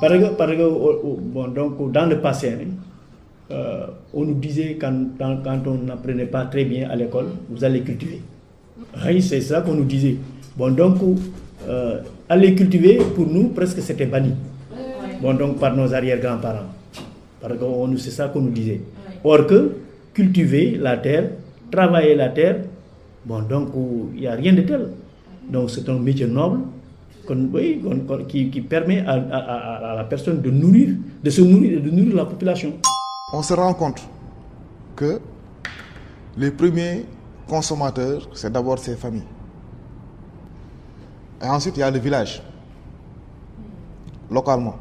Par exemple, bon, donc, dans le passé, on nous disait quand on n'apprenait pas très bien à l'école, vous allez cultiver. Oui, c'est ça qu'on nous disait. Bon, donc, aller cultiver, pour nous, presque c'était banni. Bon, donc, par nos arrière-grands-parents. C'est ça qu'on nous disait. Or que cultiver la terre, travailler la terre, bon, donc, il n'y a rien de tel. Donc, c'est un métier noble qui permet à la personne de se nourrir et de nourrir la population. On se rend compte que les premiers consommateurs, c'est d'abord ces familles. Et ensuite, il y a le village, localement.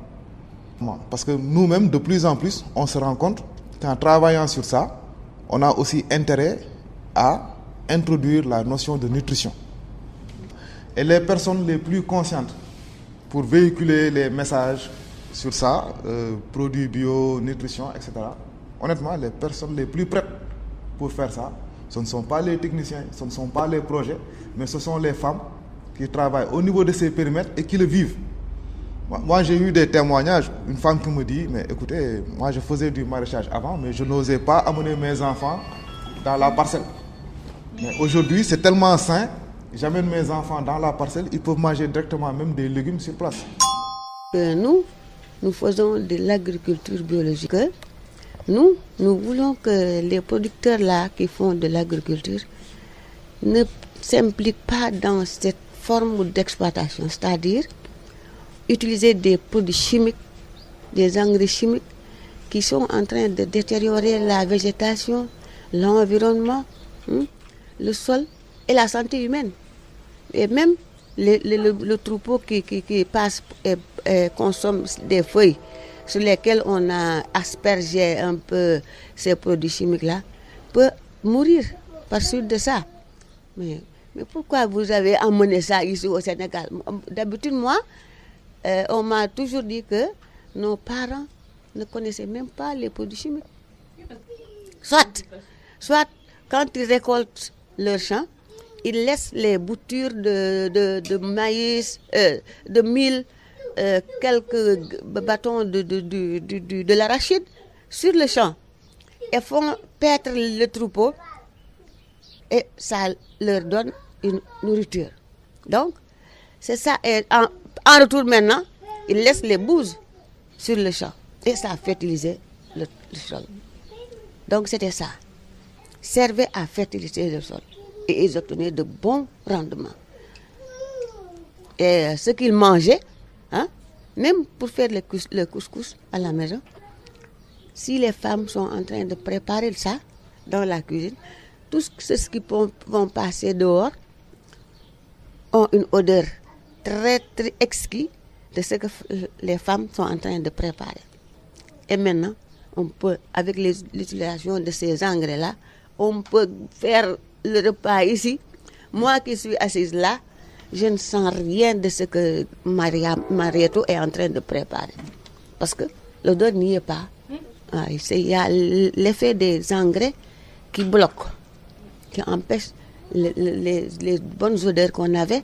Parce que nous-mêmes, de plus en plus, on se rend compte qu'en travaillant sur ça, on a aussi intérêt à introduire la notion de nutrition. Et les personnes les plus conscientes pour véhiculer les messages sur ça, produits bio, nutrition, etc. Honnêtement, les personnes les plus prêtes pour faire ça, ce ne sont pas les techniciens, ce ne sont pas les projets, mais ce sont les femmes qui travaillent au niveau de ces périmètres et qui le vivent. Moi, j'ai eu des témoignages, une femme qui me dit, mais écoutez, moi je faisais du maraîchage avant, mais je n'osais pas amener mes enfants dans la parcelle. Mais aujourd'hui, c'est tellement sain, j'amène mes enfants dans la parcelle, ils peuvent manger directement même des légumes sur place. Nous faisons de l'agriculture biologique. Nous voulons que les producteurs là qui font de l'agriculture ne s'impliquent pas dans cette forme d'exploitation, c'est-à-dire utiliser des produits chimiques, des engrais chimiques qui sont en train de détériorer la végétation, l'environnement, le sol et la santé humaine. Et même le troupeau qui passe et consomme des feuilles sur lesquelles on a aspergé un peu ces produits chimiques-là peut mourir par suite de ça. Mais pourquoi vous avez amené ça ici au Sénégal? D'habitude, moi, on m'a toujours dit que nos parents ne connaissaient même pas les produits chimiques. Soit quand ils récoltent leur champ, ils laissent les boutures de maïs, de mil, quelques bâtons de l'arachide sur le champ et font paître le troupeau et ça leur donne une nourriture. Donc, c'est ça. Et en retour maintenant, ils laissent les bouses sur le champ et ça fertiliser le sol. Donc, c'était ça. Servait à fertiliser le sol et ils obtenaient de bons rendements. Et ce qu'ils mangeaient, même pour faire le couscous à la maison, si les femmes sont en train de préparer ça dans la cuisine, tout ce qui vont passer dehors ont une odeur très, très exquise de ce que les femmes sont en train de préparer. Et maintenant, on peut, avec l'utilisation de ces engrais-là, on peut faire le repas ici. Moi qui suis assise là, je ne sens rien de ce que Marietou est en train de préparer. Parce que l'odeur n'y est pas. Il y a l'effet des engrais qui bloquent, qui empêchent les bonnes odeurs qu'on avait.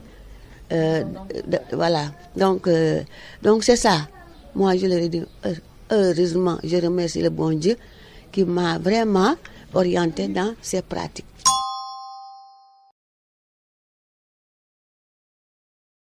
Voilà. Donc c'est ça. Moi, je leur ai dit, heureusement, je remercie le bon Dieu qui m'a vraiment orienté dans ces pratiques.